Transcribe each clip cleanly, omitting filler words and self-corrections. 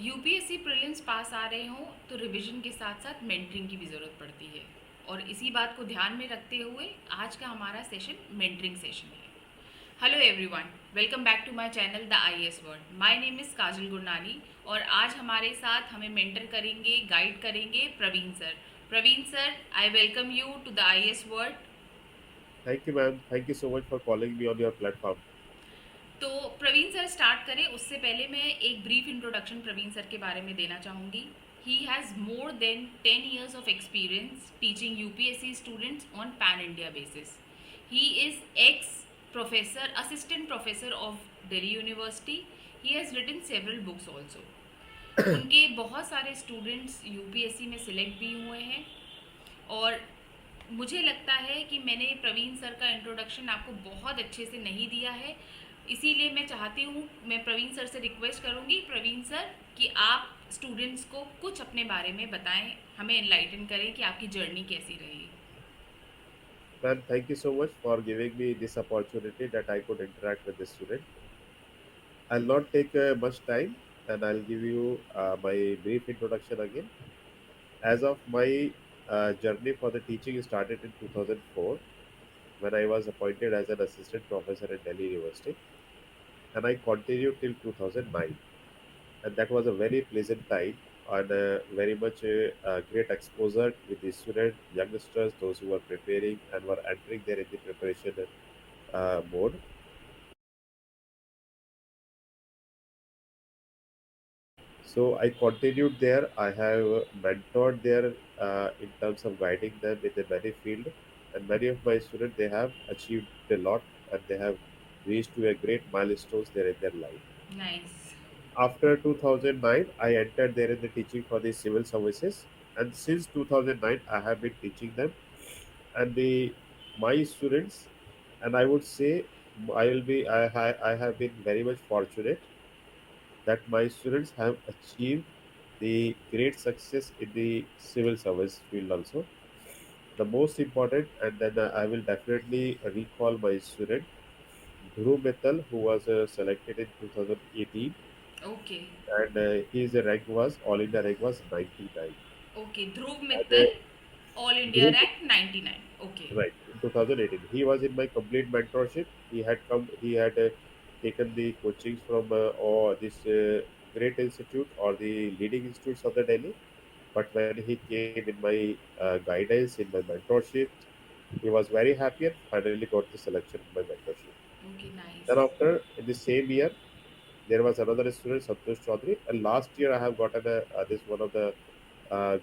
UPSC prelims पास आ रहे हों तो रिवीजन के साथ साथ मेंटरिंग की भी ज़रूरत पड़ती है। और इसी बात को ध्यान में रखते हुए आज का हमारा सेशन मेंटरिंग सेशन है। Hello everyone, welcome back to my channel the IAS world. My name is Kajal Gurnani और आज हमारे साथ हमें मेंटर करेंगे, गाइड करेंगे Praveen sir. Praveen sir, I welcome you to the IAS world. Thank you, ma'am. Thank you so much for calling me on your platform. तो Praveen sir start करें उससे पहले मैं एक ब्रीफ इंट्रोडक्शन प्रवीण सर के बारे में देना चाहूँगी। He has more than 10 years of experience teaching UPSC students on pan India basis. He is ex professor, assistant professor of Delhi University. He has written several books also. उनके बहुत सारे students UPSC में select भी हुए हैं। और मुझे लगता है कि मैंने प्रवीण सर का इंट्रोडक्शन आपको बहुत अच्छे से नहीं दिया है। इसीलिए मैं चाहती हूँ, मैं प्रवीण सर से रिक्वेस्ट करूँगी प्रवीण सर कि आप स्टूडेंट्स को कुछ अपने बारे में बताएं, हमें एनलाइटन करें कि आपकी जर्नी कैसी रही। Ma'am, thank you so much for giving me this opportunity that I could interact with the student. I'll not take much time and I'll give you my brief introduction again. As of my journey for the teaching started in 2004 when I was appointed as an assistant professor at Delhi University, and I continued till 2009. And that was a very pleasant time and very much great exposure with the student youngsters, those who were preparing and were entering there in the preparation mode. So I continued there. I have mentored there in terms of guiding them in the many field, and many of my students, they have achieved a lot and they have reached to a great milestones there in their life. Nice. After 2009, I entered there in the teaching for the civil services, and since 2009, I have been teaching them. And the my students, and I would say I have been very much fortunate that my students have achieved the great success in the civil service field also. The most important, and then I will definitely recall my student Dhruv Mittal, who was selected in 2018, okay. and his rank was all India rank was 99. Okay, Dhruv And Mittal, all India Dhruv, rank 99। Okay. right, in 2018, he was in my complete mentorship. He had taken the coachings from or this great institute or the leading institutes of the Delhi. But when he came in my guidance, in my mentorship, he was very happy and finally got the selection in my mentorship. Okay, nice. Then after, in the same year, there was another student, Santosh Chaudhary, and last year I have gotten this one of the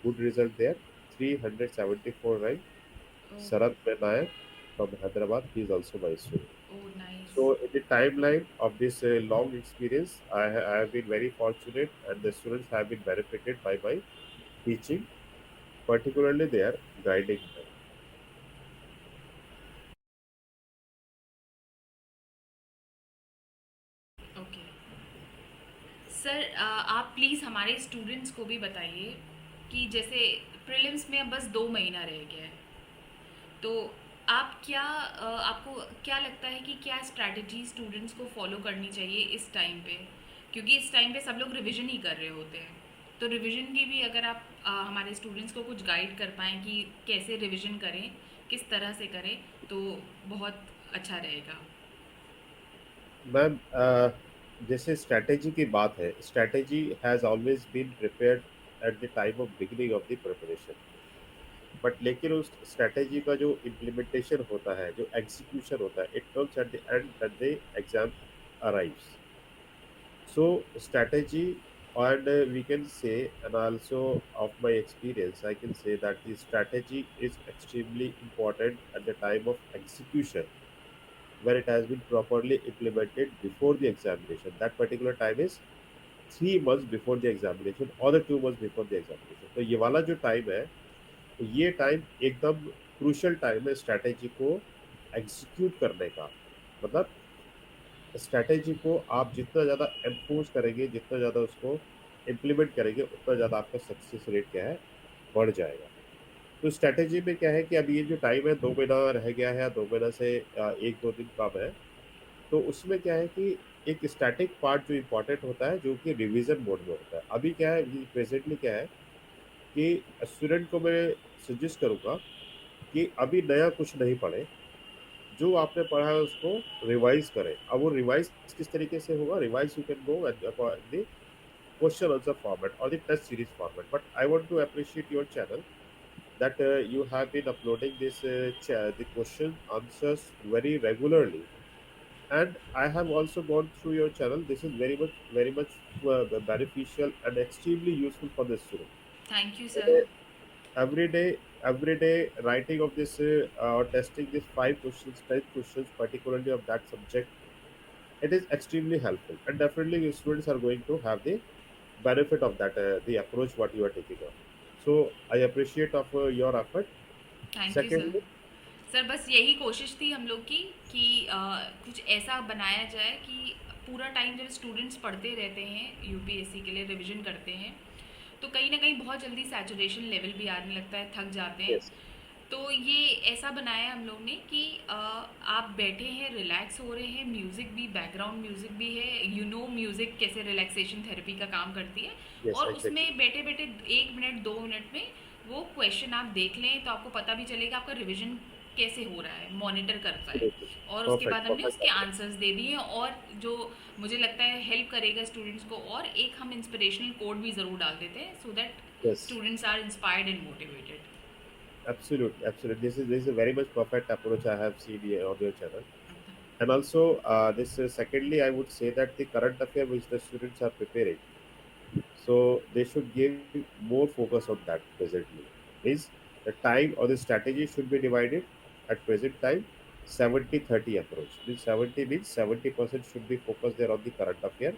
good result there, 374 rank. Sarat Nayak from Hyderabad, he is also my student. Oh nice. So in the timeline of this long experience, I have been very fortunate, and the students have been benefited by my teaching, particularly they are guiding them. Okay sir, आप please हमारे students को भी बताइए कि जैसे prelims में अब बस 2 महीना रह गया है, तो आप क्या आपको क्या लगता है कि क्या स्ट्रैटेजी स्टूडेंट्स को फॉलो करनी चाहिए इस टाइम पे, क्योंकि इस टाइम पे सब लोग रिवीजन ही कर रहे होते हैं। तो रिवीजन की भी अगर आप हमारे स्टूडेंट्स को कुछ गाइड कर पाएँ कि कैसे रिवीजन करें, किस तरह से करें, तो बहुत अच्छा रहेगा। मैम, जैसे स्ट्रैटेजी की बात है, strategy has always been prepared at the time of beginning of the preparation, but लेकिन उस स्ट्रैटेजी का जो इम्प्लीमेंटेशन होता है, जो एग्जीक्यूशन होता है, it comes at the end when the exam arrives. So strategy, and we can say, and also of my experience, I can say that the strategy is extremely important at the time of execution, where it has been properly implemented before the examination. That particular time is 3 months before the examination or the 2 months before the examination. तो ये वाला जो time है, तो ये time एकदम crucial time है strategy को एग्जीक्यूट करने का. मतलब स्ट्रैटेजी को आप जितना ज़्यादा एनफोर्स करेंगे, जितना ज़्यादा उसको इम्प्लीमेंट करेंगे, उतना ज़्यादा आपका सक्सेस रेट क्या है, बढ़ जाएगा. तो स्ट्रैटेजी में क्या है कि अभी ये जो टाइम है, 2 महीना रह गया है, 2 महीना से 1-2 दिन कम है. तो उसमें क्या है कि एक स्टैटिक पार्ट जो इम्पोर्टेंट होता है, जो कि रिवीजन मोड में होता है। अभी क्या है, प्रेजेंटली क्या है कि स्टूडेंट को मैं सजेस्ट करूंगा कि अभी नया कुछ नहीं पढ़े, जो आपने पढ़ा है उसको रिवाइज करें। अब वो रिवाइज किस तरीके से होगा? Revise you can go the question answer format or the test series format. But I want to appreciate your channel that you have been uploading the question answers very regularly, and I have also gone through your channel. This is very much beneficial and extremely useful for the student. Thank you And, sir. every day writing of this or testing these 5 questions, 10 questions, particularly of that subject, it is extremely helpful, and definitely your students are going to have the benefit of that the approach what you are taking on. So I appreciate of your effort. Thank you sir. Secondly, sir बस यही कोशिश थी हम लोग की कि कुछ ऐसा बनाया जाए कि पूरा टाइम जब स्टूडेंट्स पढ़ते रहते हैं यूपीएससी के लिए रिवीजन करते हैं तो कहीं ना कहीं बहुत जल्दी सैचुरेशन लेवल भी आने लगता है, थक जाते हैं. yes, तो ये ऐसा बनाया हम लोग ने कि आप बैठे हैं, रिलैक्स हो रहे हैं, म्यूज़िक भी, बैकग्राउंड म्यूज़िक भी है. म्यूज़िक कैसे रिलैक्सेशन थेरेपी का काम करती है. yes, और exactly. उसमें बैठे बैठे 1 मिनट 2 मिनट में वो क्वेश्चन आप देख लें तो आपको पता भी चलेगा आपका रिविजन कैसे हो रहा है, मॉनिटर करता है. Absolutely. और उसके Perfect, बाद हमने perfect उसके approach. आंसर्स दे दिए और जो मुझे लगता है हेल्प करेगा स्टूडेंट्स को. और एक हम इंस्पिरेशनल कोड भी ज़रूर डाल देते हैं so that Yes, students are inspired and motivated. absolutely, absolutely. This is a very much perfect approach I have seen here on your channel. And also, this secondly, I would say that the current affair which the students are preparing, so they should give more focus on that presently. Means the time or the strategy should be divided at present time 70-30 approach. Means 70 means 70% should be focused there on the current affair,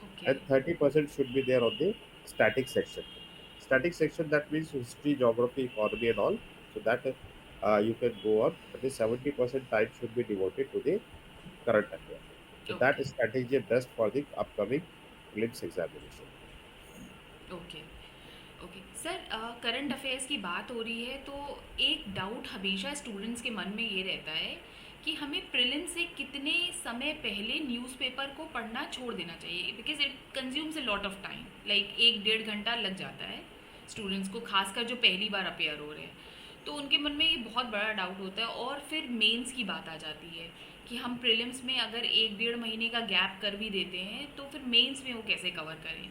okay. and 30% should be there on the static section. Static section, that means history, geography, economy, and all. So that you can go on, but the 70% time should be devoted to the current affair. So okay. that strategy is best for the upcoming prelims examination. Okay. Okay sir, current affairs की बात हो रही है तो एक doubt हमेशा students के मन में ये रहता है कि हमें प्रीलिम से कितने समय पहले न्यूज़पेपर को पढ़ना छोड़ देना चाहिए, because it consumes a lot of time, like 1 डेढ़ घंटा लग जाता है स्टूडेंट्स को, खासकर जो पहली बार अपेयर हो रहे हैं. तो उनके मन में ये बहुत बड़ा डाउट होता है. और फिर मेंस की बात आ जाती है कि हम प्रीलिम्स में अगर 1 डेढ़ महीने का गैप कर भी देते हैं तो फिर मेंस में वो कैसे कवर करें.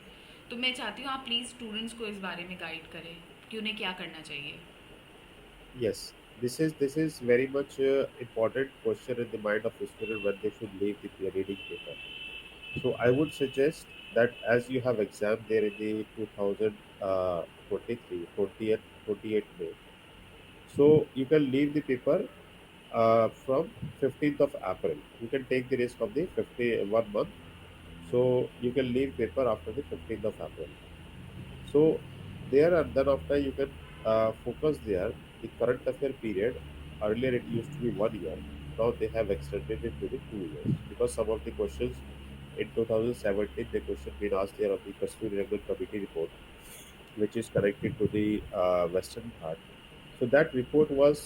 तो मैं चाहती हूँ आप प्लीज़ स्टूडेंट्स को इस बारे में गाइड करें कि उन्हें क्या करना चाहिए. Yes, this is very much important question in the mind of a student when they should leave the reading paper. So I would suggest that as you have exam there in the 2023 20th 28th May, so you can leave the paper from 15th of April. You can take the risk of the 51 month. So you can leave paper after the 15th of April. So there and then after you can focus there the current affair period. Earlier it used to be 1 year. Now they have extended it to the 2 years because some of the questions in 2017 the question been asked there on the Kashmir Regular Committee report, which is connected to the Western Ghat. So that report was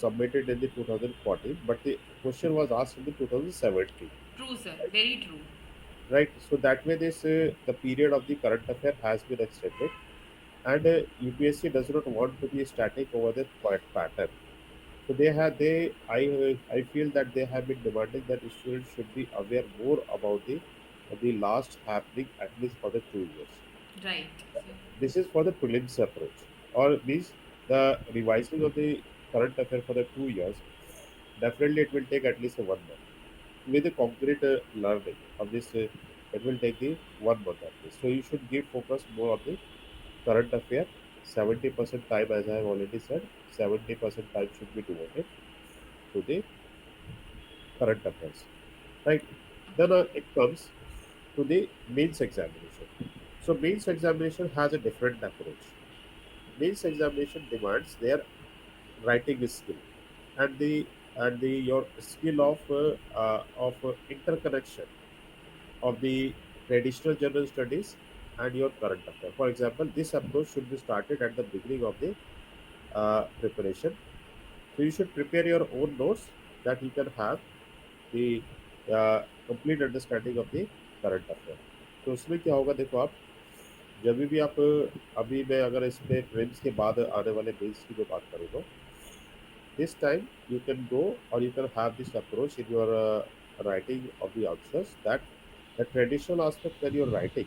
submitted in the 2014, but the question was asked in the 2017, true sir, very true. right? So that way this the period of the current affair has been extended, and UPSC does not want to be static over the pattern. So I feel that they have been demanding that students should be aware more about the last happening at least for the 2 years. Right sir. This is for the prelims approach, or means the revising of the current affair for the 2 years. Definitely, it will take at least a 1 month. With the concrete learning of this, it will take the 1 month at least. So you should give focus more on the current affair. 70% time, as I have already said, 70% time should be devoted to the current affairs. Right. Then it comes to the mains examination. So mains examination has a different approach. Mains examination demands their writing skill and the your skill of interconnection of the traditional general studies and your current affair. For example, this approach should be started at the beginning of the preparation. So you should prepare your own notes that you can have the complete understanding of the current affair. तो उसमें क्या होगा, देखो आप जब भी आप, अभी मैं अगर इस पे प्रीलिम्स के बाद आने वाले मेंस की जो बात करूँ तो this time you can go or you can have this approach in your writing of the answers, that the traditional aspect when you're writing,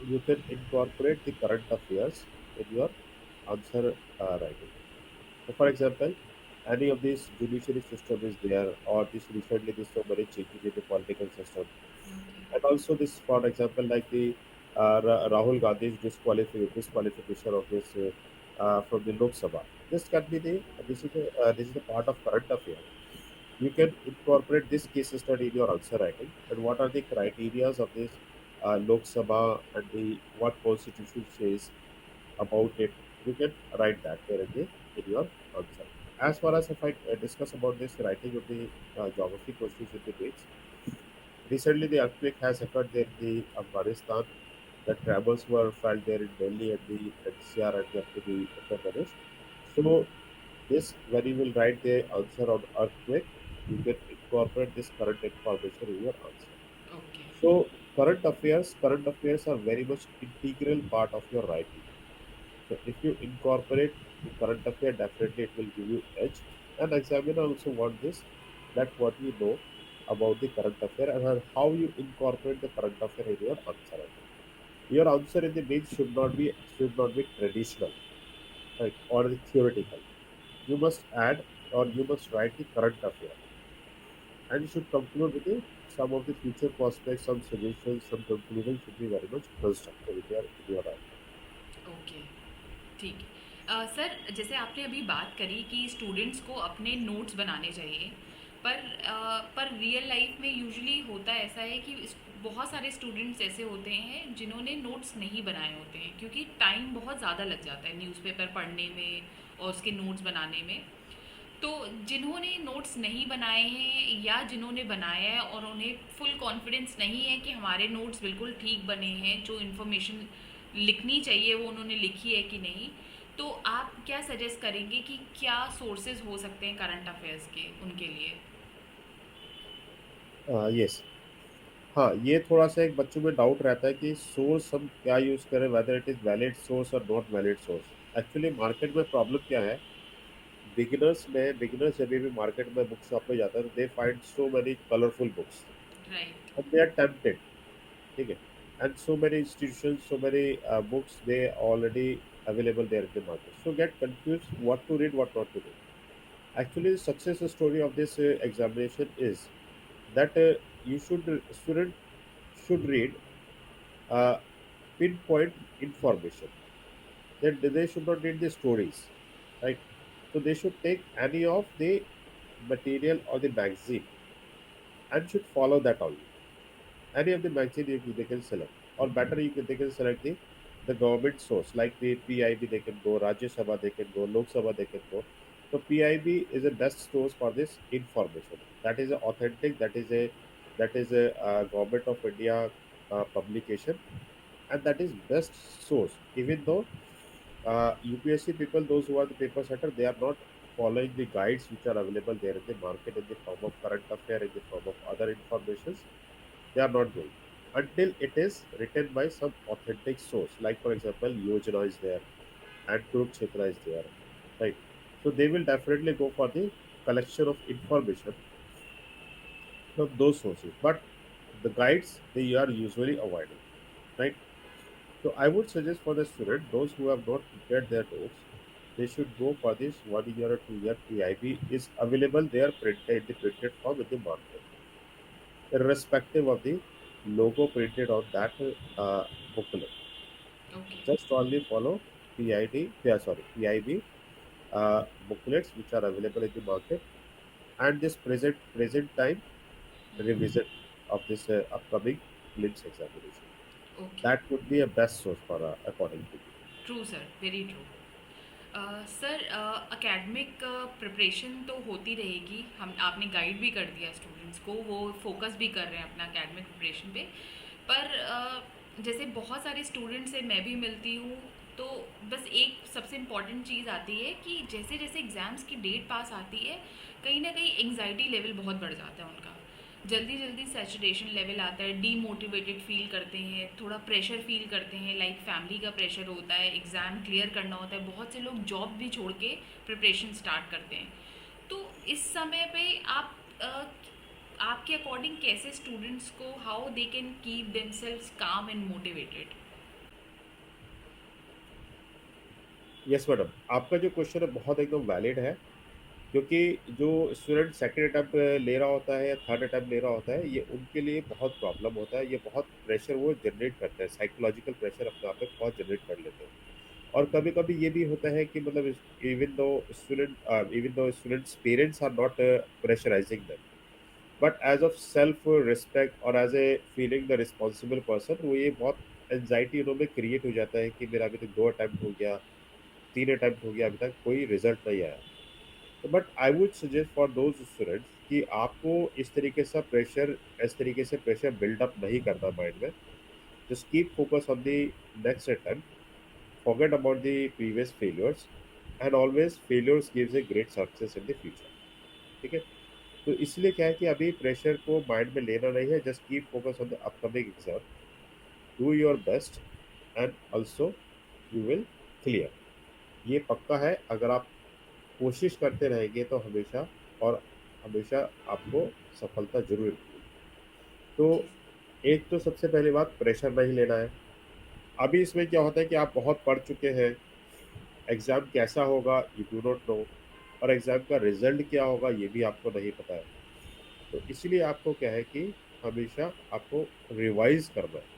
you can incorporate the current affairs in your answer writing. So for example, any of this judiciary system is there, or this recently there's so many changes in the political system, okay. and also this, for example, like the Rahul Gandhi's disqualification of this from the Lok Sabha. This can be the this is the part of current affair. You can incorporate this case study in your answer writing, and what are the criterias of this Lok Sabha, and the what constitution says about it. You can write that there in your answer. As far as if I discuss about this writing of the geography questions in the debates, recently the earthquake has occurred in the Afghanistan. The tremors were felt there in Delhi and the NCR and up to the Uttar Pradesh. So this, when you will write the answer on earthquake, you can incorporate this current information in your answer. Okay. So current affairs are very much integral part of your writing. So if you incorporate the current affair, definitely it will give you edge. And examiner also want this, that what you know about the current affair and how you incorporate the current affair in your answer writing. Your answer in the main should not be traditional, right, or the theoretical. You must add, or you must write the current affair, and you should conclude with some of the future prospects, some suggestions, some conclusion should be very much constructive in your writing. Okay. ठीक है। Sir, जैसे आपने अभी बात करी कि students को अपने नोट्स बनाने चाहिए, पर रियल लाइफ में यूजुअली होता ऐसा है कि बहुत सारे स्टूडेंट्स ऐसे होते हैं जिन्होंने नोट्स नहीं बनाए होते हैं, क्योंकि टाइम बहुत ज़्यादा लग जाता है न्यूज़पेपर पढ़ने में और उसके नोट्स बनाने में। तो जिन्होंने नोट्स नहीं बनाए हैं या जिन्होंने बनाया है और उन्हें फुल कॉन्फिडेंस नहीं है कि हमारे नोट्स बिल्कुल ठीक बने हैं, जो इन्फॉर्मेशन लिखनी चाहिए वो उन्होंने लिखी है कि नहीं, तो आप क्या सजेस्ट करेंगे कि क्या सोर्सेज हो सकते हैं करंट अफेयर्स के उनके लिए? यस, हाँ, ये थोड़ा सा एक बच्चों में डाउट रहता है कि सोर्स हम क्या यूज करें, weather it is valid source or not valid source. Actually market में प्रॉब्लम क्या है, बिगिनर्स जब भी मार्केट में बुक शॉप में जाता है तो they find so many colourful books right. and they are tempted, ठीक है, and so many institutions, so many books they already available there in the market, so get confused what to read, what not to read. Actually the success story of this examination is that student should read uh, pinpoint information, that they should not read the stories, right? So they should take any of the material or the magazine and should follow that only. Any of the magazine they can select, or better they can select the government source, like the PIB they can go, Rajya Sabha they can go, Lok Sabha they can go. So PIB is the best source for this information. That is a authentic. That is a government of India publication, and that is best source. Even though UPSC people, those who are the paper setter, they are not following the guides which are available there in the market in the form of current affair, in the form of other informations. They are not going until it is written by some authentic source. Like for example, Yojana is there and Kurukshetra is there, right? So they will definitely go for the collection of information from those sources. But the guides they are usually avoiding, right? So I would suggest for the student, those who have not prepared their notes, they should go for this 1 year or 2 year PIB is available there printed in the printed form in the market, irrespective of the logo printed on that booklet. Okay. Just only follow PIB booklets which are available in the market, and this present time revision of this upcoming limbs examination. Okay. That would be a best source for according to me. True sir, very true. Sir, academic preparation तो होती रहेगी, हम आपने guide भी कर दिया students को, वो फोकस भी कर रहे हैं अपना एकेडमिक प्रिपरेशन पे। पर जैसे बहुत सारे स्टूडेंट्स से मैं भी मिलती हूँ, तो बस एक सबसे इम्पॉर्टेंट चीज़ आती है कि जैसे जैसे एग्ज़ाम्स की डेट पास आती है, कहीं ना कहीं एंग्जाइटी लेवल बहुत बढ़ जाता है उनका। जल्दी जल्दी सैचुरेशन लेवल आता है, डीमोटिवेटेड फील करते हैं, थोड़ा प्रेशर फील करते हैं, लाइक फैमिली का प्रेशर होता है, एग्ज़ाम क्लियर करना होता है, बहुत से लोग जॉब भी छोड़ के प्रिपरेशन स्टार्ट करते हैं। तो इस समय पे आप आपके अकॉर्डिंग कैसे स्टूडेंट्स को how they can keep themselves काम एंड मोटिवेटेड? यस मैडम, आपका जो क्वेश्चन है बहुत एकदम वैलिड है, क्योंकि जो स्टूडेंट सेकंड अटेम्प्ट ले रहा होता है या थर्ड अटेम्प्ट ले रहा होता है, ये उनके लिए बहुत प्रॉब्लम होता है, ये बहुत प्रेशर वो जनरेट करते हैं, साइकोलॉजिकल प्रेशर अपने आप में बहुत जनरेट कर लेते हैं। और कभी कभी ये भी होता है कि मतलब even though students parents are not pressurising them, but as of self respect और as a feeling the responsible person, वो ये बहुत एनजाइटी उन्होंने क्रिएट हो जाता है कि मेरा अभी तक 2 अटेम्प्ट हो गया, 3 अटेम्प्ट हो गया, अभी तक कोई रिजल्ट नहीं आया। तो but I would suggest for those students कि आपको इस तरीके से प्रेशर बिल्डअप नहीं करना माइंड में। Just keep focus on the next attempt, forget about the previous failures, and always failures gives a great success in the future। ठीक है? तो इसलिए क्या है कि अभी प्रेशर को माइंड में लेना नहीं है, just keep focus on the upcoming exam, do your best, and also you will clear. ये पक्का है, अगर आप कोशिश करते रहेंगे तो हमेशा और हमेशा आपको सफलता जरूर मिलेगी। तो जी एक तो सबसे पहली बात, प्रेशर नहीं लेना है। अभी इसमें क्या होता है कि आप बहुत पढ़ चुके हैं, एग्ज़ाम कैसा होगा यू डू नॉट नो, और एग्ज़ाम का रिजल्ट क्या होगा ये भी आपको नहीं पता है। तो इसलिए आपको क्या है कि हमेशा आपको रिवाइज करना है।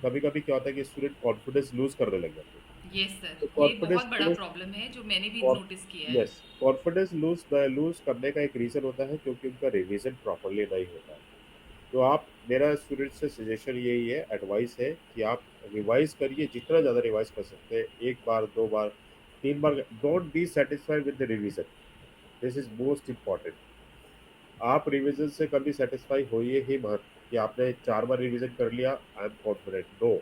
कभी कभी क्या होता है कि स्टूडेंट कॉन्फिडेंस लूज करने लग जाते हैं। यस सर, तो ये कॉन्फिडेंस बहुत बड़ा लूज प्रॉब्लम है जो मैंने भी नोटिस किया है। यस, कॉन्फिडेंस लूज लूज करने का एक रीज़न होता है क्योंकि उनका रिवीजन प्रॉपरली नहीं होता है। तो आप, मेरा स्टूडेंट से सजेशन यही है, एडवाइस है कि आप रिवाइज करिए, जितना ज़्यादा रिवाइज कर सकते हैं, 1 बार 2 बार 3 बार। Don't be satisfied with the revision, this is most important. आप रिवीजन से कभी सेटिस्फाई होइए ही मत कि आपने 4 बार रिवीजन कर लिया, I am confident, no.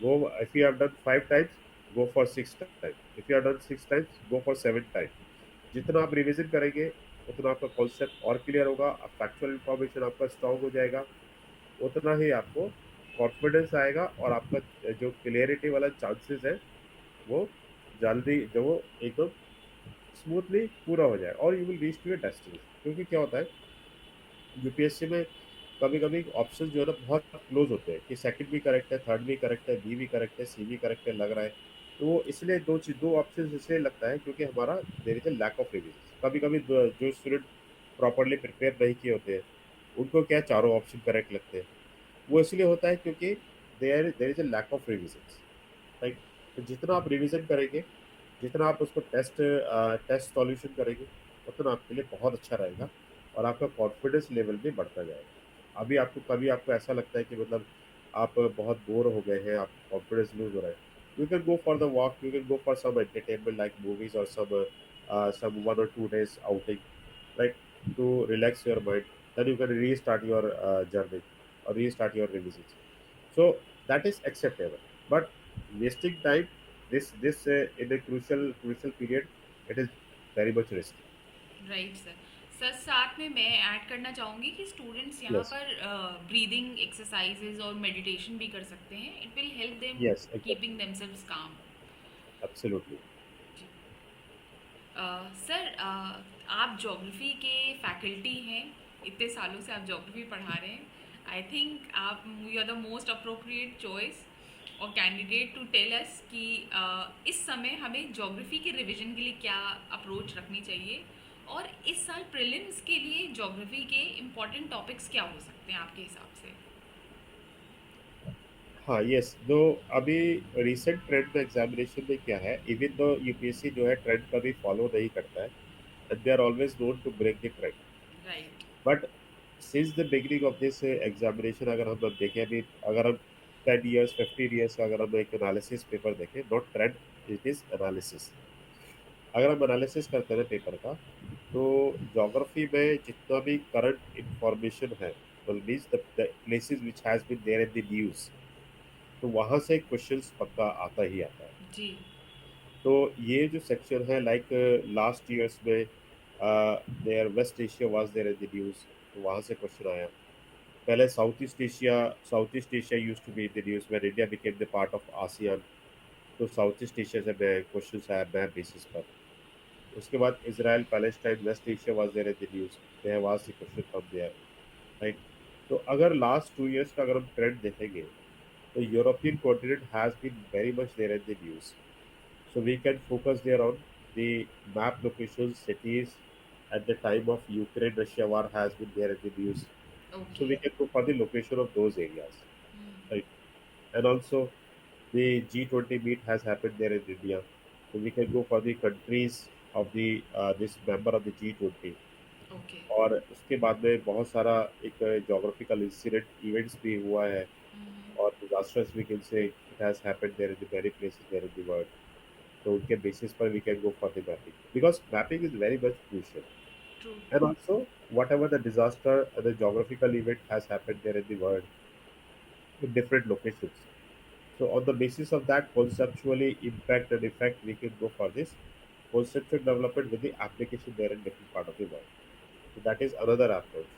Go, if you have done 5 times, go for 6 times, if you have done 6 times, go for 7 times. जितना आप रिवीजन करेंगे उतना आपका कॉन्सेप्ट और क्लियर होगा, फैक्चुअल इंफॉर्मेशन आपका स्ट्रॉन्ग हो जाएगा, उतना ही आपको कॉन्फिडेंस आएगा, और आपका जो क्लियरिटी वाला चांसेस है वो जल्दी जो वो एकदम स्मूथली पूरा हो जाए, और you will reach to your destination. क्योंकि क्या होता है यूपीएससी में कभी कभी ऑप्शन जो है ना बहुत क्लोज होते हैं कि सेकंड भी करेक्ट है, थर्ड भी करेक्ट है, बी भी करेक्ट है, सी भी करेक्ट है लग रहा है। तो वो इसलिए दो ऑप्शन इसलिए लगता है क्योंकि हमारा there is a lack of revision. कभी कभी जो स्टूडेंट प्रॉपरली प्रिपेयर नहीं किए होते हैं, उनको क्या चारों ऑप्शन करेक्ट लगते हैं। वो इसलिए होता है क्योंकि there is a lack of revision, right. तो जितना आप रिवीजन करेंगे, जितना आप उसको टेस्ट सॉल्यूशन करेंगे, उतना आपके लिए बहुत अच्छा रहेगा, और आपका कॉन्फिडेंस लेवल भी बढ़ता जाएगा। अभी आपको कभी आपको ऐसा लगता है कि मतलब आप बहुत बोर हो गए हैं, आप कॉन्फिडेंस लूज हो रहा है, you can go for the walk, you can go for some entertainment like movies, और some 1 or 2 days outing, right, to relax your mind, then you can restart your journey or restart your revisions. So that is acceptable, but wasting time, this in a crucial period, it is very much risky। Right sir. Sir साथ में मैं add करना चाहूँगी कि students यहाँ Yes, पर breathing exercises और meditation भी कर सकते हैं, it will help them yes, exactly, keeping themselves calm. absolutely। Sir आप ज्योग्राफी के फैकल्टी हैं, इतने सालों से आप ज्योग्राफी पढ़ा रहे हैं। आई थिंक आप you are the most appropriate choice और कैंडिडेट टू टेल अस कि इस समय हमें ज्योग्राफी के रिवीजन के लिए क्या अप्रोच रखनी चाहिए, और इस साल प्रीलिम्स के लिए ज्योग्राफी के इम्पॉर्टेंट टॉपिक्स क्या हो सकते हैं आपके हिसाब से? हाँ, यस, जो अभी रिसेंट ट्रेंड में एग्जामिनेशन में क्या है, इवन दो यूपीएससी जो है ट्रेंड कभी फॉलो नहीं करता है, and they are always known to break the trend. Right. But since the beginning of this examination, अगर हम देखें अभी, अगर हम 10 ईयर्स 15 ईयर्स का अगर हम एक एनालिसिस पेपर देखें, not trend, it is analysis. अगर हम एनालिसिस करते हैं पेपर का, तो ज्योग्राफी में जितना भी करंट इंफॉर्मेशन है, means the places which has been there in the news, तो वहां से क्वेश्चंस पक्का आता ही आता है। जी। तो ये जो सेक्शन है, लाइक लास्ट ईयर्स में there West Asia was there in the news, तो वहाँ से क्वेश्चन आया। पहले South East Asia used to be in the news when India became the part of ASEAN. तो साउथ ईस्ट एशिया से question आया map basis पर। उसके बाद Israel Palestine West Asia was there in the news, they have asked the question from there, right. तो अगर last 2 years का अगर हम ट्रेंड देखेंगे, तो European continent has been very much there in the news. So we can focus there on the map locations, cities at the time of Ukraine-Russia war has been there in the news. So okay. we can go for the location of those areas, right? And also the G20 meet has happened there in India. So we can go for the countries of the this member of the G20. Okay. और उसके बाद में बहुत सारा एक geographical incident events भी हुआ है, और disasters we can say it has happened there in the very places there in the world. तो उनके बेसिस पर we can go for the mapping, because mapping is very much crucial. True. And also whatever the disaster the geographical event has happened there in the world in different locations. So on the basis of that conceptually impact and effect, we can go for this conceptual development with the application there in different part of the world. So that is another approach.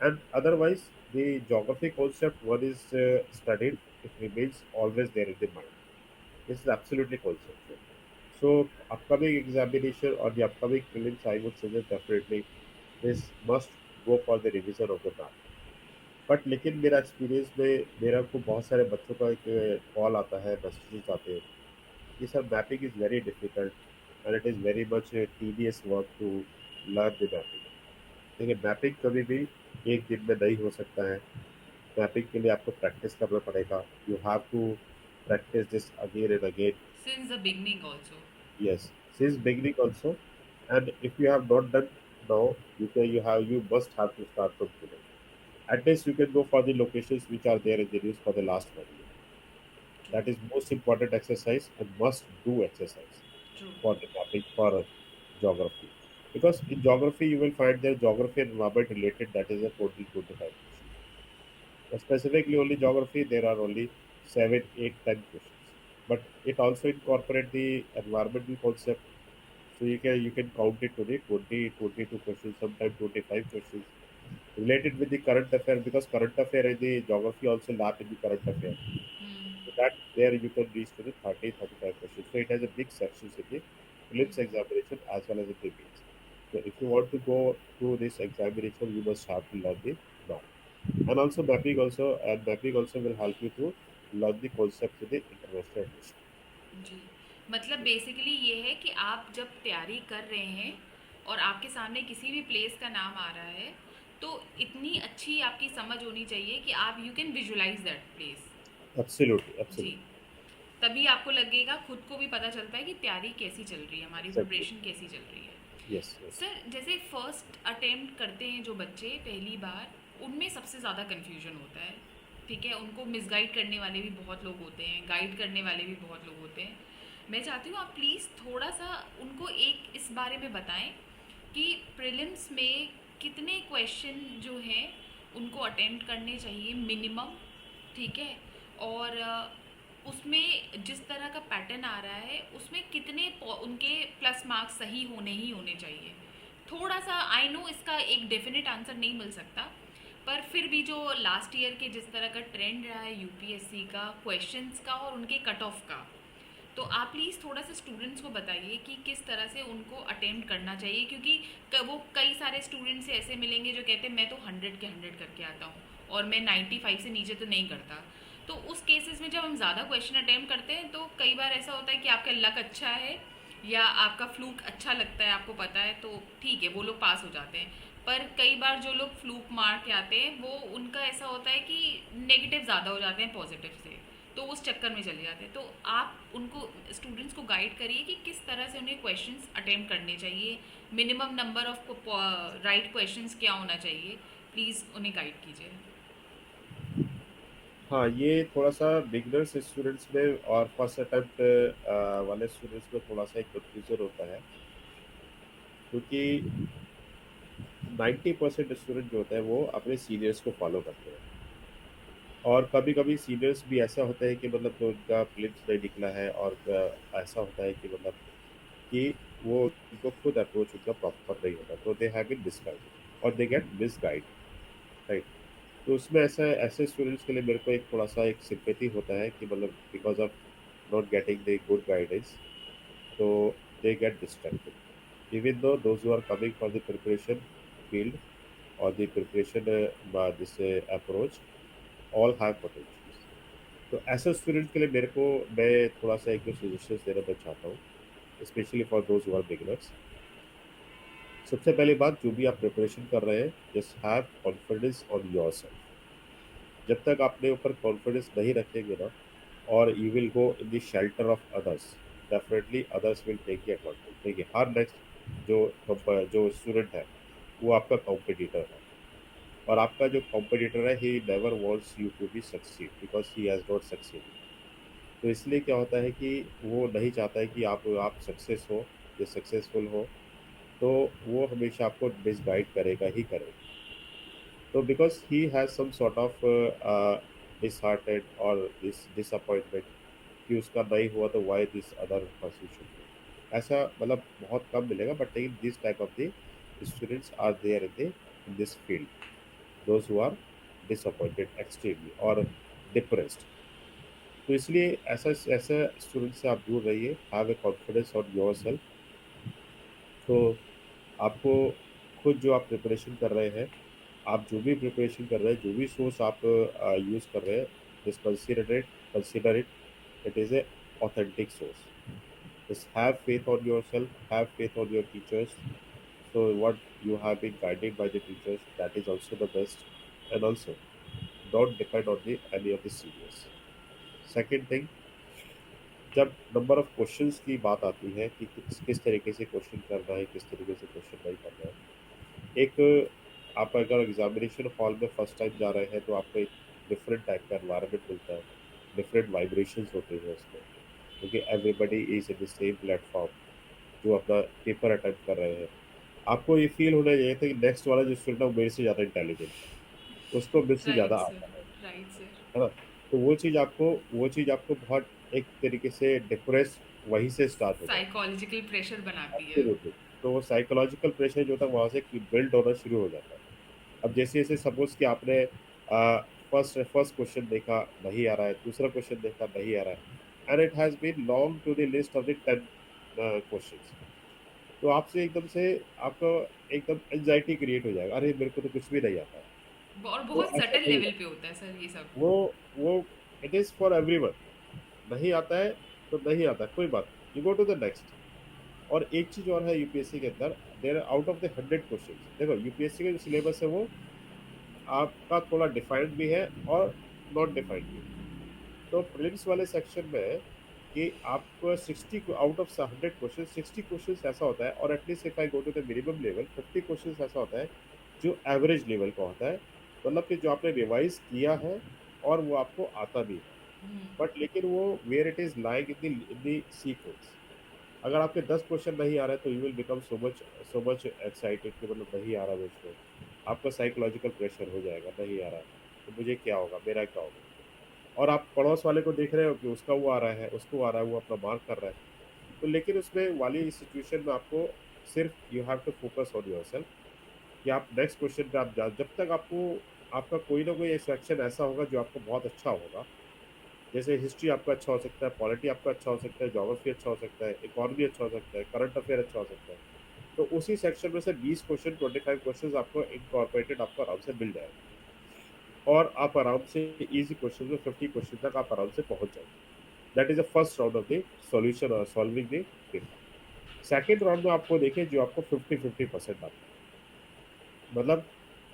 And otherwise, the geography concept one is studied, it remains always there in the mind. This is absolutely conceptual. So upcoming examination or the upcoming prelims, I would suggest definitely this must go for the revision of the map. But लेकिन मेरा experience में मेरा को बहुत सारे बच्चों का एक कॉल आता है, मैसेजेस आते हैं कि sir mapping is very difficult and it is very much tedious work to learn the mapping. देखिए मैपिंग कभी भी एक दिन में नहीं हो सकता है। मैपिंग के लिए आपको प्रैक्टिस करना पड़ेगा। You have to practice this again and again. Since the beginning also. Yes, since beginning also, and if you have not done now, you must have to start from today. At least you can go for the locations which are there in the news for the last 1 year. True. That is most important exercise and must do exercise true. for the topic for geography. Because in geography you will find there geography and environment related, that is a 20-25 questions. Specifically only geography there are only 7, 8, 10 questions. But it also incorporate the environmental concept. So you can count it to the 20, 22 questions, sometimes 25 questions related with the current affair, because current affair and the geography also lap in the current affair. So that there you can reach to the 30, 35 questions. So it has a big sections in the prelims examination as well as in the mains. So if you want to go through this examination, you must have to learn the map. And mapping also will help you to learn the concepts in the international relation. जी। मतलब basically ये है कि आप जब तैयारी कर रहे हैं और आपके सामने किसी भी प्लेस का नाम आ रहा है, तो इतनी अच्छी आपकी समझ होनी चाहिए कि आप you can visualize that place. Absolutely, जी। absolutely. तभी आपको लगेगा, खुद को भी पता चलता है कि तैयारी कैसी चल रही है, हमारी Exactly. प्रिपरेशन कैसी चल रही है। Yes, yes. सर, जैसे फर्स्ट अटेम्प्ट करते हैं जो बच्चे पहली बार, उनमें सबसे ज़्यादा कन्फ्यूजन होता है। ठीक है, उनको मिसगाइड करने वाले भी बहुत लोग होते हैं, गाइड करने वाले भी बहुत लोग होते हैं। मैं चाहती हूँ आप प्लीज़ थोड़ा सा उनको एक इस बारे में बताएं कि प्रीलिम्स में कितने क्वेश्चन जो हैं उनको अटेम्प्ट करने चाहिए मिनिमम। ठीक है। और उसमें जिस तरह का पैटर्न आ रहा है उसमें कितने उनके प्लस मार्क्स सही होने ही होने चाहिए। थोड़ा सा आई नो इसका एक डेफिनेट आंसर नहीं मिल सकता, पर फिर भी जो लास्ट ईयर के जिस तरह का ट्रेंड रहा है यूपीएससी का क्वेश्चंस का और उनके कट ऑफ का, तो आप प्लीज़ थोड़ा सा स्टूडेंट्स को बताइए कि किस तरह से उनको अटेम्प्ट करना चाहिए, क्योंकि वो कई सारे स्टूडेंट्स ऐसे मिलेंगे जो कहते हैं मैं तो 100 के 100 करके आता हूँ और मैं 95 से नीचे तो नहीं करता। तो उस केसेस में जब हम ज़्यादा क्वेश्चन अटेम्प्ट करते हैं तो कई बार ऐसा होता है कि आपका लक अच्छा है या आपका फ्लूक अच्छा लगता है, आपको पता है, तो ठीक है वो लोग पास हो जाते हैं। पर कई बार जो लोग फ्लूक मार के आते हैं वो उनका ऐसा होता है कि नेगेटिव ज़्यादा हो जाते हैं पॉजिटिव से, तो उस चक्कर में चले जाते हैं। तो आप उनको स्टूडेंट्स को गाइड करिए कि किस तरह से उन्हें क्वेश्चंस अटेम्प्ट करने चाहिए, minimum number of right questions क्या होना चाहिए, प्लीज़ उन्हें गाइड कीजिए। हाँ, ये थोड़ा-सा बिगिनर्स स्टूडेंट्स में और फर्स्ट अटेम्प्ट वाले स्टूडेंट्स में थोड़ा-सा एक कन्फ्यूज़न होता है, क्योंकि 90% स्टूडेंट जो होते हैं वो अपने सीनियर्स को फ़ॉलो करते हैं। और कभी-कभी सीनियर्स भी ऐसा होता है कि मतलब जो उनका प्रिलिम्स नहीं निकला है, और ऐसा होता है कि मतलब कि वो उनको खुद अप्रोच उनका प्रॉपर नहीं होता, तो दे हैव बीन मिसगाइडेड और दे गेट मिसगाइड। राइट। तो उसमें ऐसा ऐसे स्टूडेंट्स के लिए मेरे को एक थोड़ा-सा एक सिम्पैथी होता है कि मतलब because of not getting the good guidance, so they get distracted. Even though those who are coming for the preparation field or the preparation this approach all have potentials. तो ऐसे स्टूडेंट के लिए मेरे को मैं थोड़ा सा एक दो सजेशंस देना मैं चाहता हूँ, specially for those who are beginners. सबसे पहली बात, जो भी आप प्रिपरेशन कर रहे हैं, just have confidence on yourself. जब तक अपने ऊपर कॉन्फिडेंस नहीं रखेंगे ना, और you will go in the shelter of others, definitely others will take the advantage. देखिए, हर नेक्स्ट जो स्टूडेंट है वो आपका कॉम्पिटिटर है, और आपका जो कॉम्पिटिटर है he never wants you to be succeed because he has not succeeded. तो इसलिए क्या होता है कि वो नहीं चाहता है कि आप सक्सेस हो या सक्सेसफुल हो, तो वो हमेशा आपको मिसगाइड करेगा ही करेगा। तो because he has some sort of disheartened और डिसअपॉइंटमेंट कि उसका नहीं हुआ, तो why this other person should do. ऐसा मतलब बहुत कम मिलेगा, बट लेकिन this type of the students are there in this field, those who are disappointed extremely और डिप्रेस्ड। तो इसलिए ऐसा ऐसा स्टूडेंट से आप दूर रहिए, have a confidence on yourself. तो आपको खुद जो आप प्रिपरेशन कर रहे हैं, आप जो भी प्रिपरेशन कर रहे हैं, जो भी सोर्स आप यूज़ कर रहे हैं, just consider it, it is a authentic source. Just have faith on your self, have faith on your teachers. So what you have been guided by the teachers, that is also the best. And also don't depend on the any of the seniors. Second thing, जब number of questions की बात आती है कि किस तरीके से question करना है, किस तरीके से क्वेश्चन नहीं करना है, एक आप अगर एग्जामिनेशन हॉल में फर्स्ट टाइम जा रहे हैं, तो आपको एक डिफरेंट टाइप का एनवायरनमेंट मिलता है, डिफरेंट वाइब्रेशंस होते हैं उसमें, क्योंकि everybody is in the same platform जो अपना पेपर अटेम्प्ट कर रहे हैं। आपको ये फील होना चाहिए था कि नेक्स्ट वाला जो स्टूडेंट है वो मेरे से ज़्यादा इंटेलिजेंट है, उसको मेरे से ज़्यादा राइट सर, आता राइट सर। है ना? तो वो चीज़ आपको बहुत एक तरीके से डिप्रेस वहीं से स्टार्ट हो जाएगा। साइकोलॉजिकल प्रेशर बनाती है। एब्सोल्युटली। तो वो साइकोलॉजिकल प्रेशर जो था वहाँ से बिल्ड होना शुरू हो जाता है। अब जैसे-जैसे सपोज़ कि आपने फर्स्ट फर्स्ट क्वेश्चन देखा, नहीं आ रहा है, दूसरा क्वेश्चन देखा, नहीं आ रहा है, and it has been long to the list of the 10 questions. तो आपसे एकदम से आपको एकदम एंग्जायटी क्रिएट हो जाएगा, अरे! मेरे को तो कुछ भी नहीं आता है। और तो बहुत ऐसा सटल नहीं लेवल है। पे होता है सर ये सब। वो इट इज़ फॉर एवरीवन। नहीं आता है, तो नहीं आता है, कोई बात नहीं। You go to the next. और एक चीज़ और है यूपीएससी के अंदर, there out of the 100 questions, देखो यूपीएससी का जो सिलेबस है वो आपका थोड़ा डिफाइंड भी है और नॉट डिफाइंड भी है। तो प्रीलिम्स वाले सेक्शन में कि आपको 60 आउट ऑफ 100 क्वेश्चन, 60 क्वेश्चंस ऐसा होता है, और at least if I go to the minimum level 50 questions ऐसा होता है जो एवरेज लेवल का होता है, मतलब कि जो आपने रिवाइज किया है और वो आपको आता भी है, बट लेकिन वो where it is like in the sequence. अगर आपके 10 क्वेश्चन नहीं आ रहे हैं, तो you will become so much excited कि मतलब नहीं आ रहा मुझको। आपका साइकोलॉजिकल प्रेशर हो जाएगा, नहीं आ रहा है तो मुझे क्या होगा, मेरा क्या होगा। और आप पड़ोस वाले को देख रहे हो कि उसका वो आ रहा है, उसको आ रहा है, वो अपना मार्क कर रहा है। तो लेकिन उसमें वाली सिचुएशन में आपको सिर्फ you have to focus on yourself कि आप नेक्स्ट क्वेश्चन पे आप जा, जब तक आपको आपका कोई ना कोई सेक्शन ऐसा होगा जो आपको बहुत अच्छा होगा। जैसे हिस्ट्री आपका अच्छा हो सकता है, पॉलिटी आपका अच्छा हो सकता है, ज्योग्राफी अच्छा हो सकता है, इकोनॉमी अच्छा हो सकता है, करंट अफेयर अच्छा हो सकता है। तो उसी सेक्शन में से 20 क्वेश्चन, 25 क्वेश्चन आपको इनकॉर्पोरेटेड आपको आराम से मिल जाएगा, और आप आराम से इजी क्वेश्चन में 50 क्वेश्चन तक आप आराम से पहुंच जाएंगे। That is the first round of the solution और solving the paper. Second round में आपको देखिए जो आपको 50-50% आता है, मतलब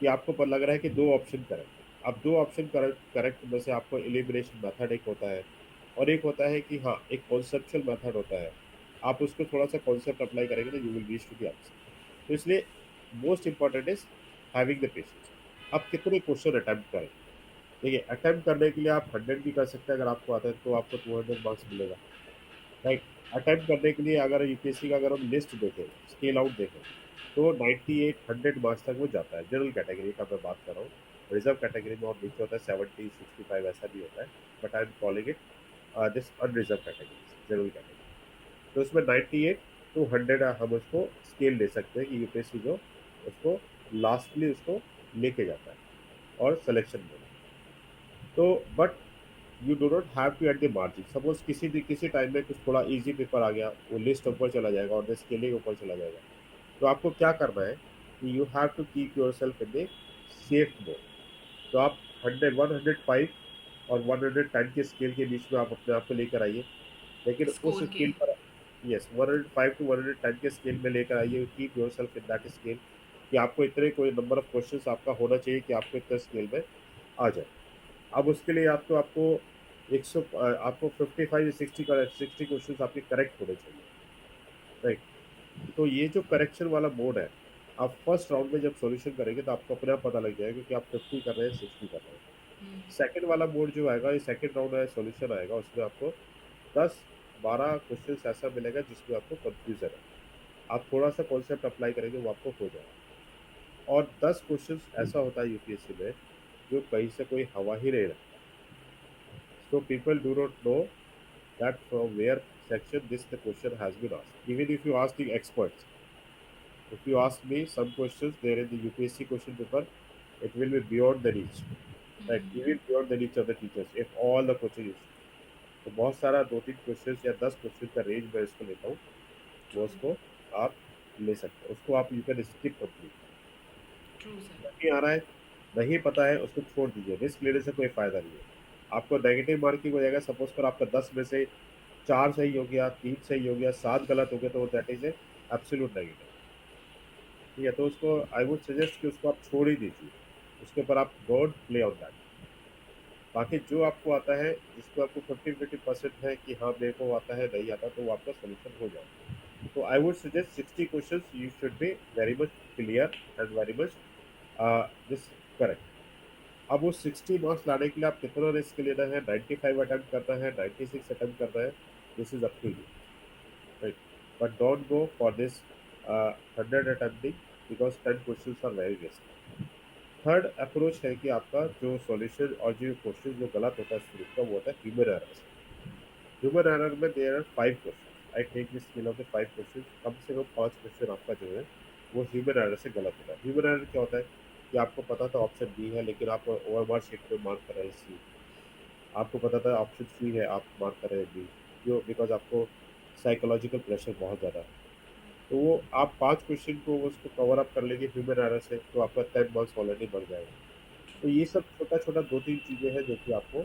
कि आपको पर लग रहा है कि दो ऑप्शन करेक्ट है। अब दो ऑप्शन करेक्ट करेक्ट में से आपको एलिमिनेशन मेथड एक होता है, और एक होता है कि हाँ, एक कॉन्सेप्चुअल मेथड होता है। आप उसको थोड़ा सा कॉन्सेप्ट अप्लाई करेंगे तो you will reach to the answer. तो इसलिए most important is having the patience. आप कितने क्वेश्चन अटेम्प्ट करें। देखिए, अटेम्प्ट करने के लिए आप 100 भी कर सकते हैं, अगर आपको आता है तो आपको 200 मार्क्स मिलेगा, राइट। अटेम्प्ट करने के लिए अगर यूपीएससी का अगर हम लिस्ट देखें, स्केल आउट देखें, तो 98 100 मार्क्स तक वो जाता है। जनरल कैटेगरी का मैं बात कर रहा हूँ। रिजर्व कैटेगरी में और नीचे होता है 70 65 ऐसा भी होता है, but I am calling it this unreserve category, general category. तो उसमें 98 टू 100 हम उसको स्केल ले सकते हैं कि यूपीएससी जो उसको लास्टली उसको लेके जाता है। और सिलेक्शन मोड। तो but you do not have to at the margin. Suppose किसी टाइम में कुछ थोड़ा इजी पेपर आ गया, वो लिस्ट ऊपर चला जाएगा और द स्केलिंग ऊपर चला जाएगा। तो आपको क्या करना है कि you have to keep yourself in the safe mode. तो आप 105 और 110 के स्केल के बीच में आप अपने आप को लेकर आइए। लेकिन उस स्कोर के। स्केल पर, यस, 105 टू 110 के स्केल में लेकर आइए, keep yourself in that scale, कि आपको इतने कोई नंबर ऑफ क्वेश्चंस आपका होना चाहिए कि आपको इतने स्केल में आ जाए। अब उसके लिए आपको आपको 100 आपको 55 60 का 60 क्वेश्चंस आपके करेक्ट होने चाहिए, राइट। तो ये जो करेक्शन वाला मोड है, आप फर्स्ट राउंड में जब सॉल्यूशन करेंगे तो आपको अपने आप पता लग जाएगा कि आप 50 कर रहे हैं, 60 कर रहे हैं। सेकंड वाला मोड जो आएगा, ये सेकंड राउंड है, सॉल्यूशन आएगा, उसमें आपको 10-12 क्वेश्चंस ऐसा मिलेगा जिसमें आपको कंफ्यूजन है। आप थोड़ा सा कॉन्सेप्ट अप्लाई करेंगे, वो आपको हो जाएगा। और 10 क्वेश्चंस ऐसा होता है यूपीएससी में जो कहीं से कोई हवा ही नहीं रखता। So people do not know that from where section this the question has been asked. Even if you ask the experts, if you ask me some questions there in the UPSC question paper, it will be beyond the reach, right? Even beyond the reach of the teachers. If all the questions, तो बहुत सारा 2-3 questions या 10 question का range मैं इसको लेता हूँ, वो ट्रू। उसको आप ले सकते हो, उसको आप you can skip complete. True sir. नहीं आ रहा है, नहीं पता है, उसको छोड़ दीजिए, रिस्क लेने से कोई फायदा नहीं है। आपको नेगेटिव मार्किंग हो जाएगा। सपोज पर आपका 10 में से 4 सही हो गया, 3 सही हो गया, 7 गलत हो गया, तो that is a absolute negative. ठीक है, तो उसको आई वुड सजेस्ट कि उसको आप छोड़ ही दीजिए, उसके ऊपर आप डोंट प्ले ऑन दैट। बाकी जो आपको आता है, जिसको आपको 50-50% है कि हाँ मेरे को आता है, नहीं आता, तो वो आपका सोल्यूशन हो जाएगा। तो I would suggest 60 questions you should be very much clear and very much this correct. अब वो 60 मार्क्स लाने के लिए आप कितना रिस्क लेना है, 95 अटेम्प्ट करना है, 96 अटेम्प्ट करना है, this is up to you, right. But don't go for this 100 attempting, because 10 questions are very risk. Third approach है कि आपका जो सॉल्यूशन और जो क्वेश्चन जो गलत होता है स्टूडेंट का, वो होता है ह्यूमन एरर। ह्यूमन एरर में there are 5 question. I take this scale of the 5 question, कम से कम 5 क्वेश्चन आपका जो है वो ह्यूमन एरर से गलत होता है। ह्यूमन एरर क्या होता है कि आपको पता था ऑप्शन बी है, लेकिन आप ओएमआर शीट पे मार्क कर रहे हैं सी। आपको पता था ऑप्शन सी है, आप मार्क कर रहे हैं बी, क्यों? बिकॉज आपको साइकोलॉजिकल प्रेशर बहुत ज़्यादा है। तो वो आप 5 क्वेश्चन को उसको कवर अप कर लेंगे ह्यूमन एरर से, तो आपका 10 मार्क्स ऑलरेडी बढ़ जाएगा। तो ये सब छोटा-छोटा 2-3 चीज़ें हैं जो कि आपको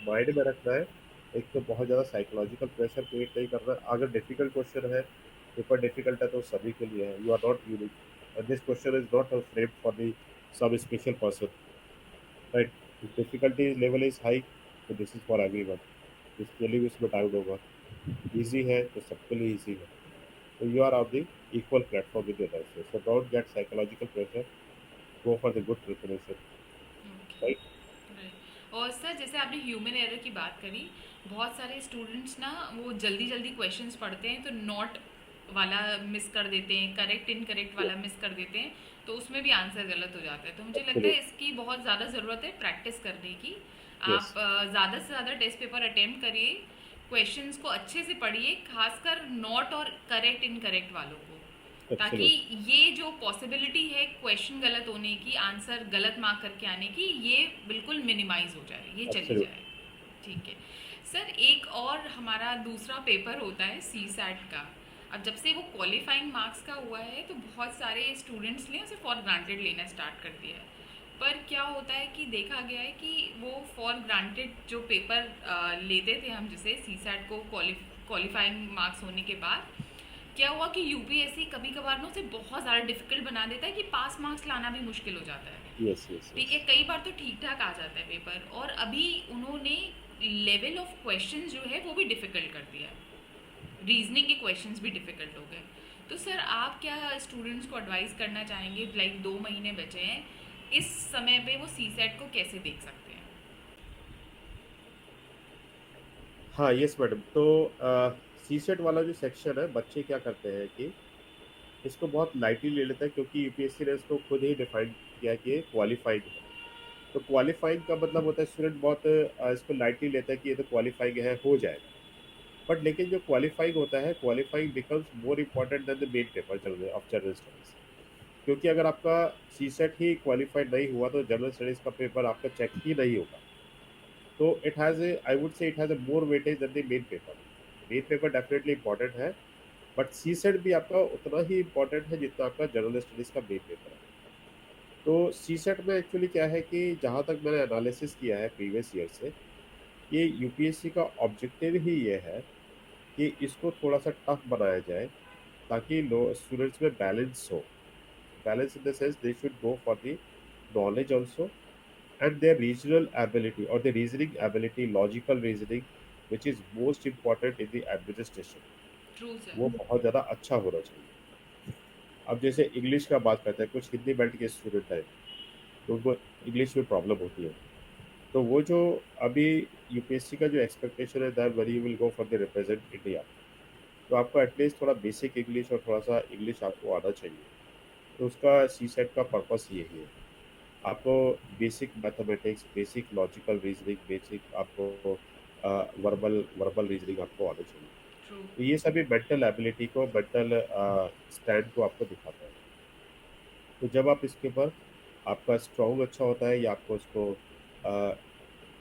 माइंड में रखना है। एक तो बहुत ज़्यादा साइकोलॉजिकल प्रेशर क्रिएट नहीं करना। अगर डिफिकल्ट क्वेश्चन है, पेपर डिफिकल्ट है, तो सभी के लिए है। You are not unique and this question is not framed for the some special person, right? If difficulty level is high, तो दिस इज़ फॉर एवरीवन। जिसके लिए भी उसमें डाउट होगा। ईज़ी है तो सबके लिए ईज़ी है। तो you are on the equal platform with the others. So don't get psychological pressure, go for the good preparation, okay. Right? Right. और सर जैसे आपने ह्यूमन एरर की बात करी, बहुत सारे स्टूडेंट्स ना वो जल्दी जल्दी क्वेश्चंस पढ़ते हैं तो नॉट वाला मिस कर देते हैं, करेक्ट इनकरेक्ट वाला मिस कर देते हैं, तो उसमें भी आंसर गलत हो जाता है। तो मुझे लगता है एब्सोल्यूट, इसकी बहुत ज़्यादा ज़रूरत है प्रैक्टिस करने की। आप यस, ज़्यादा से ज़्यादा टेस्ट पेपर अटेम्प्ट करिए, क्वेश्चंस को अच्छे से पढ़िए, खासकर नॉट और करेक्ट इनकरेक्ट वालों को, ताकि एब्सोल्यूट, ये जो पॉसिबिलिटी है क्वेश्चन गलत होने की, आंसर गलत मार्क करके आने की, ये बिल्कुल मिनिमाइज हो जाए, ये चली एब्सोल्यूट। जाए। ठीक है सर। एक और हमारा दूसरा पेपर होता है सी सैट का। अब जब से वो क्वालिफाइंग मार्क्स का हुआ है तो बहुत सारे स्टूडेंट्स ने उसे फॉर ग्रांटेड लेना स्टार्ट कर दिया है। पर क्या होता है कि देखा गया है कि वो फॉर ग्रांटेड जो पेपर लेते थे हम, जैसे सी सैट को क्वालिफाइंग मार्क्स होने के बाद, क्या हुआ कि यूपीएससी कभी कभार ना उसे बहुत ज़्यादा डिफिकल्ट बना देता है कि पास मार्क्स लाना भी मुश्किल हो जाता है। यस, यस, ठीक यस, है, कई बार तो ठीक ठाक आ जाता है पेपर, और अभी उन्होंने लेवल ऑफ क्वेश्चन जो है वो भी डिफ़िकल्ट कर दिया है, रीजनिंग के क्वेश्चंस भी डिफ़िकल्ट हो गए। तो सर आप क्या स्टूडेंट्स को एडवाइस करना चाहेंगे, लाइक 2 महीने बचे हैं, इस समय पे वो सी सेट को कैसे देख सकते हैं? हाँ, यस मैडम। तो सीसेट वाला जो सेक्शन है, बच्चे क्या करते हैं कि इसको बहुत लाइटली ले लेते हैं, क्योंकि यूपीएससी ने इसको खुद ही डिफाइन किया कि ये क्वालिफाइंग है। तो क्वालिफाइंग का मतलब होता है स्टूडेंट बहुत इसको लाइटली लेता है कि ये तो क्वालिफाइंग है, हो जाएगा। बट लेकिन जो क्वालिफाइंग होता है, qualifying becomes more important than the main paper general of general studies. क्योंकि अगर आपका सीसेट ही क्वालिफाइड नहीं हुआ तो जनरल स्टडीज का पेपर आपका चेक ही नहीं होगा। तो it has a I would say it has a more weightage than the main paper. Main paper definitely important है, बट सीसेट भी आपका उतना ही इंपॉर्टेंट है जितना आपका जनरल स्टडीज का मेन पेपर है। तो सीसेट में एक्चुअली क्या है कि जहाँ तक मैंने एनालिसिस किया है प्रीवियस ईयर से, ये यूपीएससी का ऑब्जेक्टिव ही ये है कि इसको थोड़ा सा टफ बनाया जाए, ताकि लो स्टूडेंट्स में बैलेंस हो। Balance in the sense they should go for the knowledge also and their regional ability or the reasoning ability, logical reasoning, which is most important in the administration, true sir. वो बहुत ज़्यादा अच्छा होना चाहिए। अब जैसे English का बात करते हैं, कुछ हिंदी बेल्ट के स्टूडेंट हैं तो उनको इंग्लिश में प्रॉब्लम होती है। तो वो जो अभी यूपीएससी का जो एक्सपेक्टेशन है that very you will go for the represent India, तो आपको एटलीस्ट थोड़ा बेसिक इंग्लिश और थोड़ा सा इंग्लिश आपको आना चाहिए। तो उसका सी सेट का पर्पस यही है। आपको basic mathematics, basic logical reasoning, basic आपको वर्बल वर्बल रीजनिंग आपको आना चाहिए। ट्रू। तो ये सभी मेंटल एबिलिटी को, मेंटल स्टैंड को आपको दिखाता है। तो जब आप इसके ऊपर आपका स्ट्रॉन्ग अच्छा होता है या आपको उसको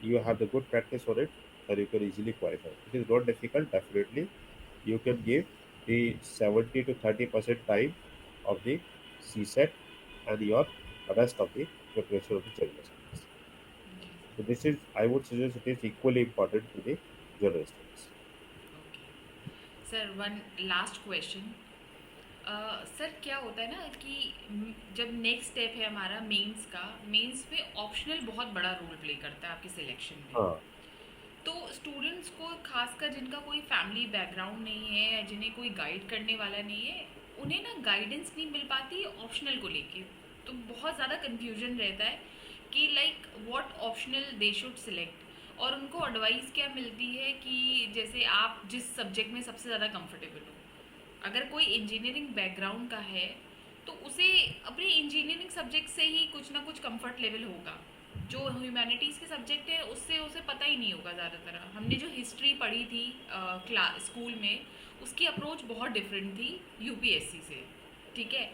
you have the good practice on it, then you can easily qualify. It is not difficult, definitely. You can give the 70 to 30% time of the CSET and your rest of the preparation of the general studies. जी So this is, I would suggest it is equally important to the general studies. Okay sir, one last question. Sir क्या होता है ना कि जब next step है हमारा mains में ऑप्शनल बहुत बड़ा रोल प्ले करता है आपके सिलेक्शन में। हाँ, तो स्टूडेंट्स को, खासकर जिनका कोई फैमिली बैकग्राउंड नहीं है या जिन्हें कोई गाइड करने वाला नहीं है, उन्हें ना गाइडेंस नहीं मिल पाती ऑप्शनल को लेके। तो बहुत ज़्यादा कन्फ्यूजन रहता है कि like what optional they should select, और उनको एडवाइस क्या मिलती है कि जैसे आप जिस सब्जेक्ट में सबसे ज़्यादा कंफर्टेबल हो। अगर कोई इंजीनियरिंग बैकग्राउंड का है तो उसे अपने इंजीनियरिंग सब्जेक्ट से ही कुछ ना कुछ कंफर्ट लेवल होगा। जो ह्यूमैनिटीज़ के सब्जेक्ट है उससे उसे पता ही नहीं होगा ज़्यादातर। हमने जो हिस्ट्री पढ़ी थी क्लास स्कूल में, उसकी अप्रोच बहुत डिफरेंट थी यूपीएससी से। ठीक है।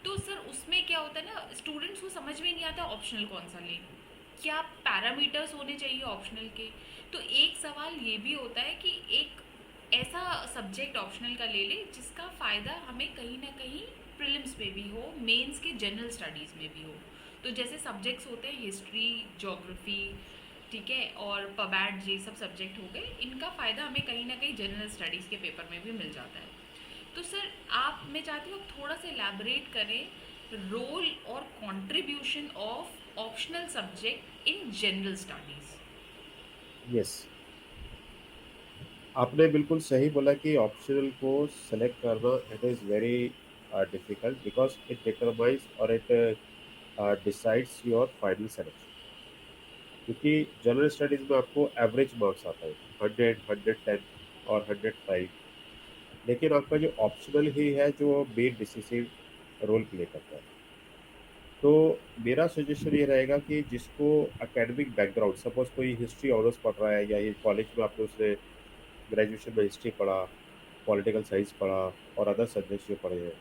तो सर उसमें क्या होता है ना, स्टूडेंट्स को समझ में नहीं आता ऑप्शनल कौन सा लें, क्या पैरामीटर्स होने चाहिए ऑप्शनल के। तो एक सवाल ये भी होता है कि एक ऐसा सब्जेक्ट ऑप्शनल का ले ले जिसका फ़ायदा हमें कहीं ना कहीं प्रीलिम्स में भी हो, मेंस के जनरल स्टडीज़ में भी हो। तो जैसे सब्जेक्ट्स होते हैं हिस्ट्री, ज्योग्राफी, ठीक है, और पबैट, ये सब सब्जेक्ट हो गए, इनका फ़ायदा हमें कहीं ना कहीं जनरल स्टडीज़ के पेपर में भी मिल जाता है। तो सर आप, मैं चाहती हूँ आप थोड़ा सा एलैबोरेट करें रोल और contribution of optional subject in general studies. Yes, आपने बिल्कुल सही बोला कि ऑप्शनल को सेलेक्ट करना it is very difficult because it determines or it decides your final selection. क्योंकि जनरल स्टडीज में आपको एवरेज मार्क्स आता है 100, 110 और 105, लेकिन आपका जो ऑप्शनल ही है जो मेन डिसिसिव रोल प्ले करता है। तो मेरा सजेशन ये रहेगा कि जिसको एकेडमिक बैकग्राउंड, सपोज कोई हिस्ट्री ऑनर्स पढ़ रहा है या ये कॉलेज में आपने उसने ग्रेजुएशन में हिस्ट्री पढ़ा, पॉलिटिकल साइंस पढ़ा और अदर सब्जेक्ट्स जो पढ़े हैं,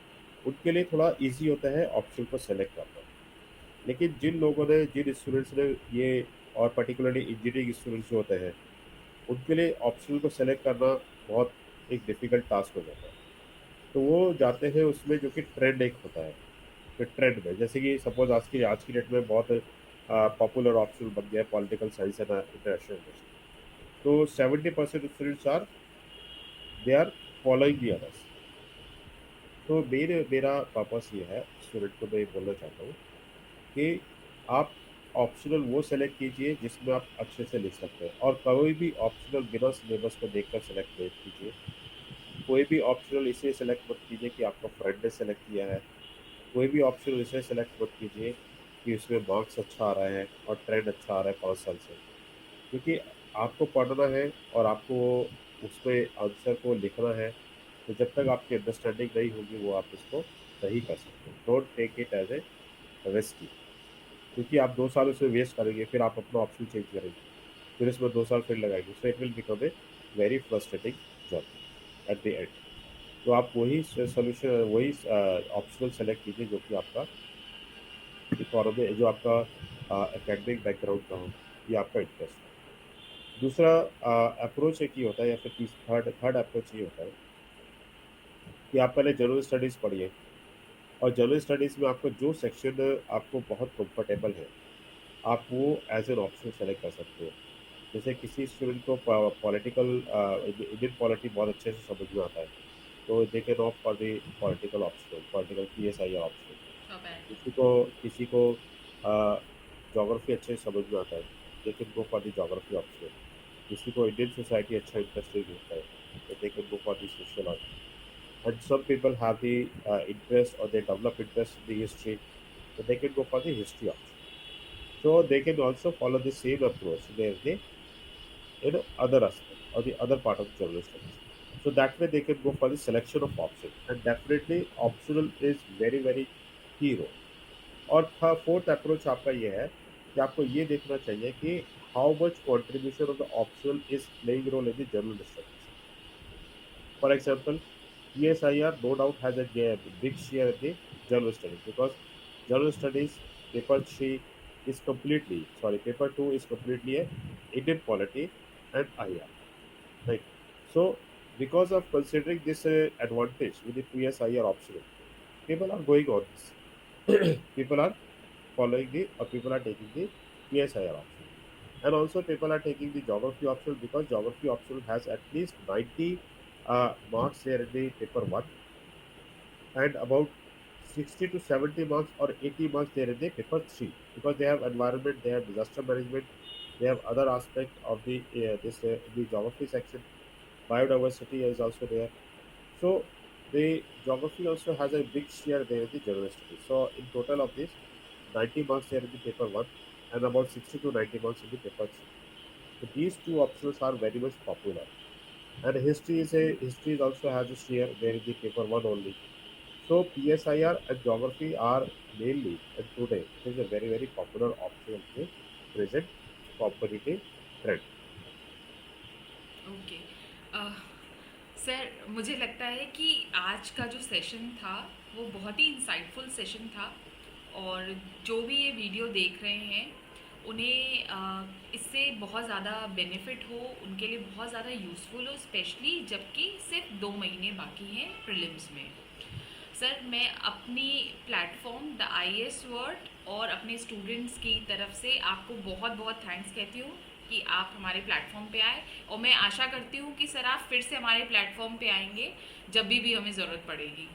उनके लिए थोड़ा इजी होता है ऑप्शन को सेलेक्ट करना। लेकिन जिन लोगों ने, जिन स्टूडेंट्स ने ये, और पर्टिकुलरली इंजीनियरिंग स्टूडेंट्स जो होते हैं, उनके लिए ऑप्शनल को सेलेक्ट करना बहुत एक डिफिकल्ट टास्क हो जाता है। तो वो जाते हैं उसमें जो कि ट्रेंड एक होता है। फिर ट्रेंड में जैसे कि सपोज आज की डेट में बहुत पॉपुलर ऑप्शन बन गया है political science and international relation. तो 70% students are, they are following the others. तो मेरा पर्पस ये है, स्टूडेंट को मैं ये बोलना चाहता हूँ कि आप ऑप्शनल वो सेलेक्ट कीजिए जिसमें आप अच्छे से लिख सकते हैं, और कोई भी ऑप्शनल बिना सिलेबस को देखकर सेलेक्ट मत कीजिए। कोई भी ऑप्शनल इसलिए सेलेक्ट मत कीजिए कि आपका फ्रेंड ने सेलेक्ट किया है। कोई भी ऑप्शनल इसलिए सेलेक्ट मत कीजिए कि उसमें मार्क्स अच्छा आ रहा है और ट्रेंड अच्छा आ रहा है 5 साल से। क्योंकि आपको पढ़ना है और आपको उसमें आंसर को लिखना है। तो जब तक आपकी अंडरस्टैंडिंग नहीं होगी वो आप इसको नहीं कर सकते। Don't take it as a risky. क्योंकि आप 2 साल उसमें वेस्ट करेंगे, फिर आप अपना ऑप्शन चेंज करेंगे, फिर इसमें 2 साल फिर लगाएंगे, so it will become a very frustrating job at the end. तो आप वही सोल्यूशन, वही ऑप्शनल सेलेक्ट कीजिए जो कि आपका इकोनॉमी, जो आपका एकेडमिक बैकग्राउंड का हो या आपका इंटरेस्ट हो। दूसरा अप्रोच एक ही होता है, या फिर थर्ड थर्ड अप्रोच ये होता है कि आप पहले जनरल स्टडीज पढ़िए, और जनरल स्टडीज में आपको जो सेक्शन आपको बहुत कंफर्टेबल है, आप वो एज एन ऑप्शन सेलेक्ट कर सकते हो। जैसे किसी स्टूडेंट को पॉलिटिकल, इंडियन पॉलिटी बहुत अच्छे से समझ में आता है, तो they can opt for the political optional, political PSI optional. Okay. किसी को जोग्राफी अच्छे से समझ में आता है, they can go for the geography optional. किसी को इंडियन सोसाइटी अच्छा इंटरेस्टिंग लगता है, तो they can go for the sociology. And some people have the interest, or they develop interest in the history, so they can go for the history option. So they can also follow the same approach where they, other aspect or the other part of the general studies. So that way they can go for the selection of option, and definitely optional is very very key role. और fourth approach आपका ये है कि आपको ये देखना चाहिए कि how much contribution of the optional is playing role in the general studies. For example, PSIR no doubt has a big share in the general studies, because general studies paper 3 is completely, sorry, paper 2 is completely a Indian polity and IR. Right. So, because of considering this advantage with the PSIR optional, people are going on this. People are following the, or people are taking the PSIR option. And also people are taking the geography optional, because geography optional has at least 90 marks there in the paper 1, and about 60 to 70 marks or 80 marks there in the paper 3, because they have environment, they have disaster management, they have other aspect of the this the geography section. Biodiversity is also there. So the geography also has a big share there in the general studies. So in total of this, 90 marks there in the paper 1, and about 60 to 90 marks in the paper 3. So these two options are very much popular. And history is also has a share there in the paper 1 only. So PSIR and geography are mainly, and today it is a very very popular option in the present competitive trend. Okay. Sir, मुझे लगता है कि आज का जो session था वो बहुत ही इंसाइटफुल सेशन था, और जो भी ये वीडियो देख रहे हैं उन्हें इससे बहुत ज़्यादा बेनिफिट हो, उनके लिए बहुत ज़्यादा यूज़फुल हो, स्पेशली जबकि सिर्फ 2 महीने बाकी हैं प्रीलिम्स में। सर, मैं अपनी प्लेटफॉर्म द IAS वर्ल्ड और अपने स्टूडेंट्स की तरफ से आपको बहुत बहुत थैंक्स कहती हूँ कि आप हमारे प्लेटफॉर्म पे आए, और मैं आशा करती हूँ कि सर आप फिर से हमारे प्लेटफॉर्म पे आएंगे जब भी हमें ज़रूरत पड़ेगी।